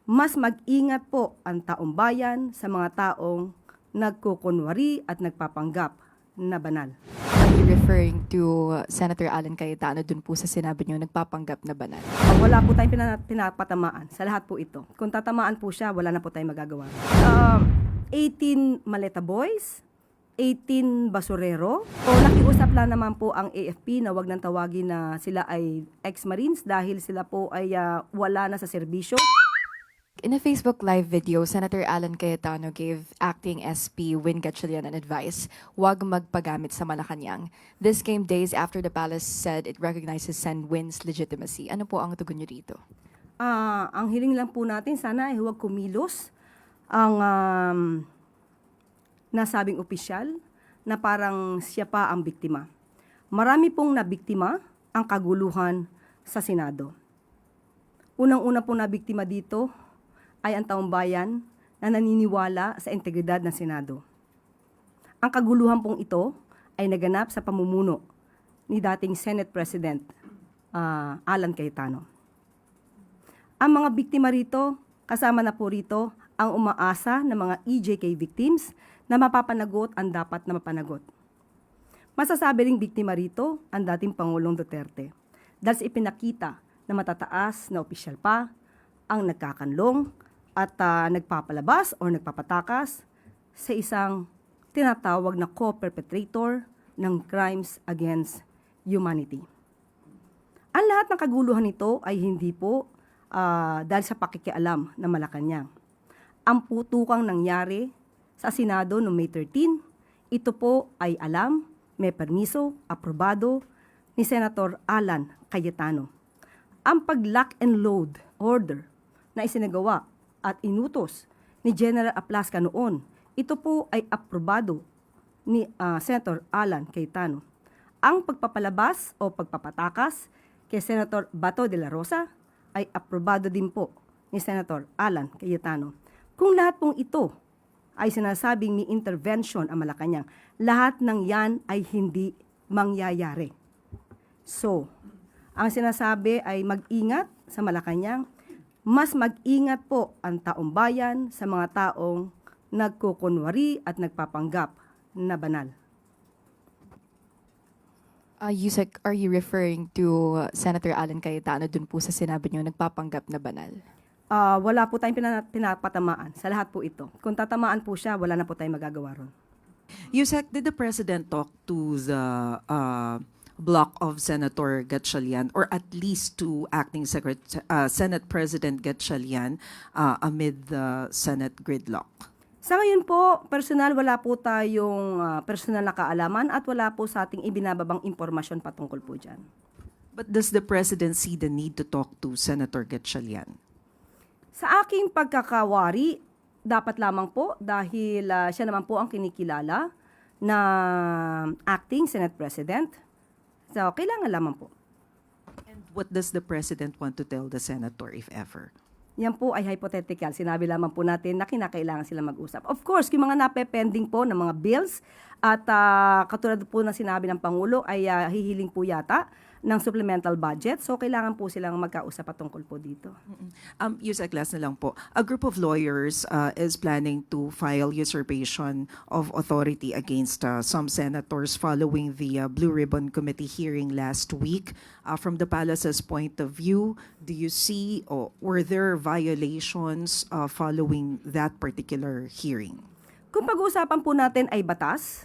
mas mag-ingat po ang taong bayan sa mga taong nagkukunwari at nagpapanggap na banal. Are you referring to Senator Alan Cayetano dun po sa sinabi niyo nagpapanggap na banal? Wala po tayong pinapatamaan sa lahat po ito. Kung tatamaan po siya, wala na po tayong magagawa. 18 maleta boys, 18 basurero. O nakiusap lang naman po ang AFP na wag nang tawagin na sila ay ex-Marines dahil sila po ay wala na sa serbisyo. In a Facebook Live video, Senator Alan Cayetano gave Acting SP Win Gatchalian an advice, huwag magpagamit sa Malacanang. This came days after the palace said it recognizes Sen. Win's legitimacy. Ano po ang tugon niyo rito? Ang hiling lang po natin, sana ay huwag kumilos ang nasabing opisyal na parang siya pa ang biktima. Marami pong nabiktima ang kaguluhan sa Senado. Unang-una pong nabiktima dito ay ang taong bayan na naniniwala sa integridad ng Senado. Ang kaguluhan pong ito ay naganap sa pamumuno ni dating Senate President Alan Cayetano. Ang mga biktima rito, kasama na po rito ang umaasa ng mga EJK victims na mapapanagot ang dapat na mapanagot. Masasabi ring biktima rito ang dating Pangulong Duterte dahil sa ipinakita na matataas na opisyal pa ang nagkakanlong at nagpapalabas o nagpapatakas sa isang tinatawag na co-perpetrator ng crimes against humanity. Ang lahat ng kaguluhan nito ay hindi po dahil sa pakikialam ng Malacanang. Ang putukang nangyari sa Senado noong May 13, ito po ay alam, may permiso, aprobado ni Senator Alan Cayetano. Ang pag-lock and load order na isinagawa at inutos ni General Aplasca noon, ito po ay aprobado ni Senator Alan Cayetano. Ang pagpapalabas o pagpapatakas kay Senator Bato de la Rosa ay aprobado din po ni Senator Alan Cayetano. Kung lahat pong ito ay sinasabing may intervention ang Malacanang, lahat ng yan ay hindi mangyayari. So, ang sinasabi ay mag-ingat sa Malacanang, mas mag-ingat po ang taong bayan sa mga taong nagkukunwari at nagpapanggap na banal. Yusek, are you referring to Senator Alan Cayetano dun po sa sinabi niyo nagpapanggap na banal? Wala po tayong pinapatamaan sa lahat po ito. Kung tatamaan po siya, wala na po tayong magagawa ron. Yusek, did the President talk to the block of Senator Gatchalian or at least to Acting Senate President Gatchalian amid the Senate gridlock? Sa ngayon po, personal, wala po tayong personal na kaalaman at wala po sa ating ibinababang impormasyon patungkol po dyan. But does the President see the need to talk to Senator Gatchalian? Sa aking pagkakawari, dapat lamang po dahil siya naman po ang kinikilala na Acting Senate President. So, kailangan lamang po. And what does the President want to tell the Senator, if ever? Yan po ay hypothetical. Sinabi lamang po natin na kinakailangan sila mag-usap. Of course, yung mga napepending po ng mga bills at katulad po na sinabi ng Pangulo ay hihiling po yata ng supplemental budget. So, kailangan po silang magkausap patungkol po dito. Yusek, last na lang po. A group of lawyers is planning to file usurpation of authority against some senators following the Blue Ribbon Committee hearing last week. From the palace's point of view, do you see or were there violations following that particular hearing? Kung pag-uusapan po natin ay batas,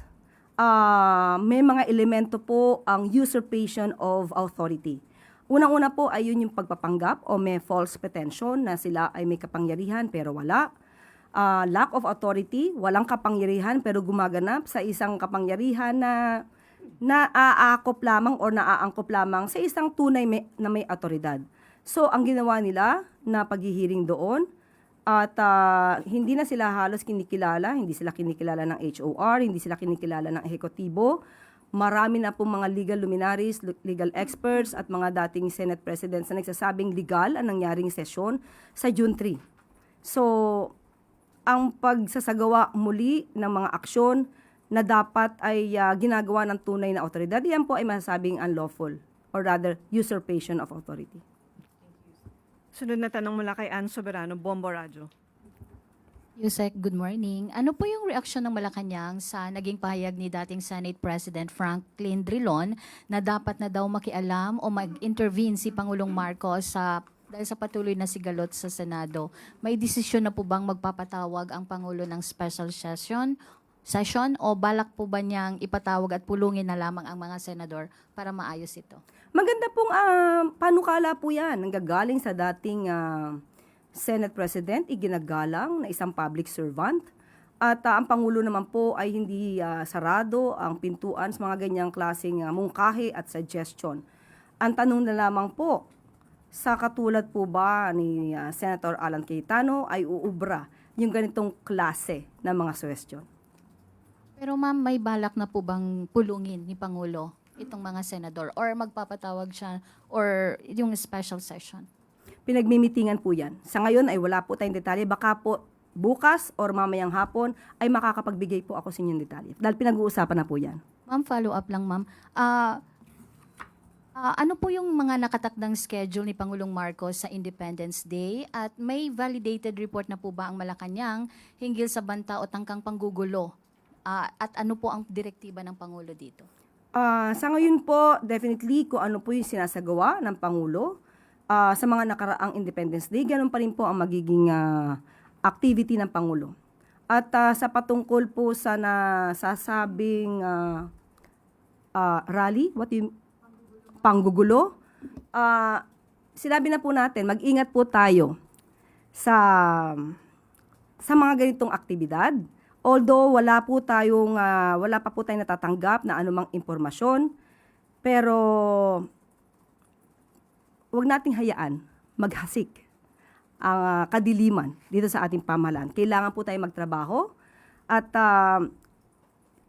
may mga elemento po ang usurpation of authority. Unang-una po ay yun yung pagpapanggap o may false pretension na sila ay may kapangyarihan pero wala. Lack of authority, walang kapangyarihan pero gumaganap sa isang kapangyarihan na naaakop lamang o naaangkop lamang sa isang tunay na may autoridad. So, ang ginawa nila na paghihiring doon, at hindi na sila halos kinikilala, hindi sila kinikilala ng HOR, hindi sila kinikilala ng ehekutibo. Marami na po mga legal luminaries, legal experts at mga dating Senate Presidents na nagsasabing legal ang nangyaring sesyon sa June 3. So, ang pagsasagawa muli ng mga aksyon na dapat ay ginagawa ng tunay na otoridad, yan po ay masasabing unlawful or rather usurpation of authority. Sunod na tanong mula kay Ann Soberano, Bombo Radyo. Yusek, good morning. Ano po yung reaksyon ng Malacanang sa naging pahayag ni dating Senate President Franklin Drilon na dapat na daw makialam o mag-intervene si Pangulong Marcos dahil sa patuloy na sigalot sa Senado? May desisyon na po bang magpapatawag ang Pangulo ng special session o balak po ba niyang ipatawag at pulungin na lamang ang mga senador para maayos ito? Maganda pong panukala po yan. Nanggagaling sa dating Senate President, iginagalang na isang public servant. At ang Pangulo naman po ay hindi sarado ang pintuan sa mga ganyang klaseng mungkahi at suggestion. Ang tanong na lamang po, sa katulad po ba ni Senator Alan Cayetano ay uubra yung ganitong klase ng mga suggestion? Pero ma'am, may balak na po bang pulungin ni Pangulo itong mga senador or magpapatawag siya or yung special session? Pinagmimitingan po yan. Sa ngayon ay wala po tayong detalye. Baka po bukas or mamayang hapon ay makakapagbigay po ako sa inyong detalye. Dahil pinag-uusapan na po yan. Ma'am, follow up lang ma'am. Ano po yung mga nakatakdang schedule ni Pangulong Marcos sa Independence Day at may validated report na po ba ang Malacanang hinggil sa banta o tangkang panggugulo? At ano po ang direktiba ng Pangulo dito? Sa ngayon po, definitely kung ano po yung sinasagawa ng Pangulo sa mga nakaraang Independence Day, ganun pa rin po ang magiging activity ng Pangulo. At sa patungkol po sa nasasabing rally, panggugulo, sinabi na po natin, mag-ingat po tayo sa mga ganitong aktibidad. Although wala pa po tayong natatanggap na anumang impormasyon, pero huwag nating hayaan maghasik ang kadiliman dito sa ating pamahalaan. Kailangan po tayo magtrabaho at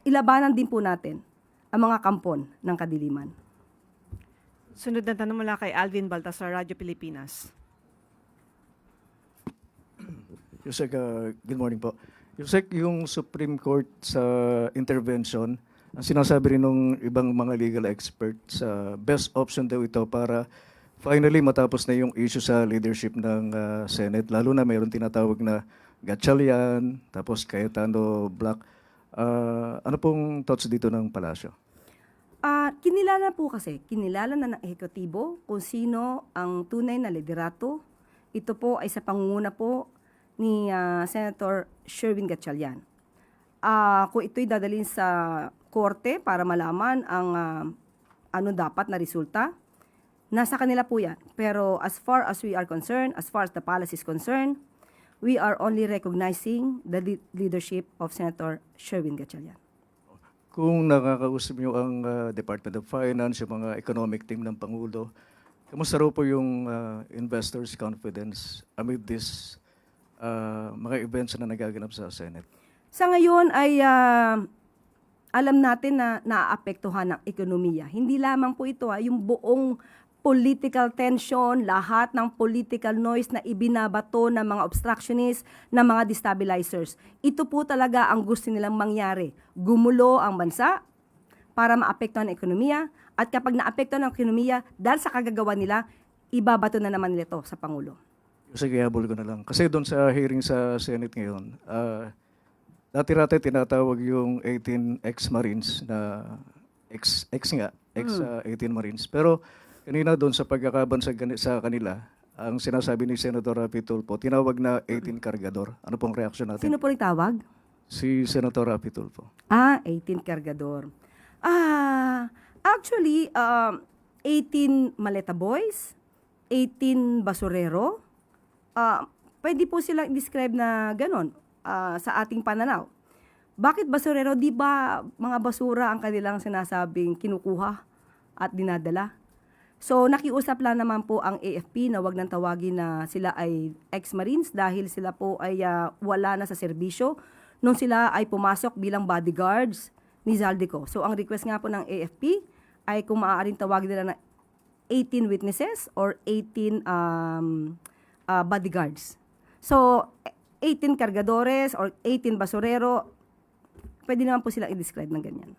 ilabanan din po natin ang mga kampon ng kadiliman. Sunod na tanong mula kay Alvin Baltasar, Radyo Pilipinas. Yusek, good morning po. Yusek, yung Supreme Court sa intervention, ang sinasabi rin ng ibang mga legal experts, best option daw ito para finally matapos na yung issue sa leadership ng Senate. Lalo na mayroon tinatawag na Gatchalian, tapos Cayetano Black. Ano pong thoughts dito ng Palasyo? Kinilala na ng ehekutibo kung sino ang tunay na liderato. Ito po ay sa pangunguna po ni Senator Sherwin Gatchalian. Kung ito'y dadalhin sa korte para malaman ang ano dapat na resulta, nasa kanila po yan. Pero as far as we are concerned, as far as the palace is concerned, we are only recognizing the leadership of Senator Sherwin Gatchalian. Kung nakakausap niyo ang Department of Finance, yung mga economic team ng Pangulo, kamusta raw po yung investors' confidence amid this mga events na nagaganap sa Senate? Sa ngayon ay alam natin na naaapektuhan ng ekonomiya. Hindi lamang po ito, yung buong political tension, lahat ng political noise na ibinabato ng mga obstructionists, ng mga destabilizers. Ito po talaga ang gusto nilang mangyari. Gumulo ang bansa para maapektuhan ang ekonomiya at kapag naapektuhan ang ekonomiya, dahil sa kagagawa nila, ibabato na naman nila ito sa Pangulo. Sige, habol ko na lang. Kasi doon sa hearing sa Senate ngayon, dati-rati tinatawag yung 18 ex-Marines na ex-18 Marines. Pero kanina doon sa pagkakabansa sa kanila, ang sinasabi ni Senator Rapi Tulfo, tinawag na 18 kargador. Ano pong reaksyon natin? Sino po nagtawag? Si Senator Rapi Tulfo. 18 kargador. Actually, 18 maleta boys, 18 basurero. Pwede po silang i-describe na ganon sa ating pananaw. Bakit basurero? Di ba mga basura ang kanilang sinasabing kinukuha at dinadala? So nakiusap lang naman po ang AFP na wag nang tawagin na sila ay ex-Marines dahil sila po ay wala na sa serbisyo nung sila ay pumasok bilang bodyguards ni Zaldico. So ang request nga po ng AFP ay kung maaaring tawagin nila na 18 witnesses or 18 bodyguards. So 18 kargadores or 18 basurero, pwede naman po silang i-describe ng ganyan.